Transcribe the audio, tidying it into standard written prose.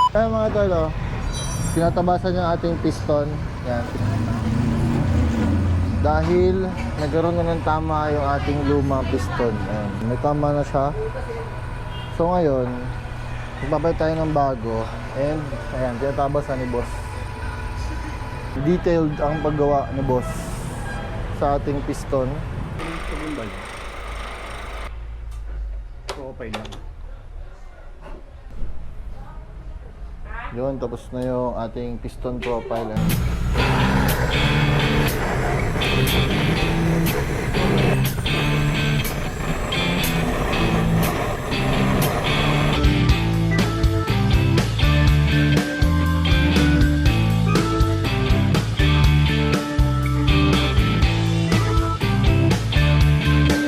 Ayan mga tol, oh. Tinatabasan yung ating piston. Yan. Dahil nagkaroon na ng tama yung ating lumang piston. Ayan. May tama na siya. So ngayon, magbabayad tayo ng bago. And ayan, tinatabasan ni boss. Detailed ang paggawa ni boss sa ating piston. Okay lang. Yun, tapos na yung ating piston profile.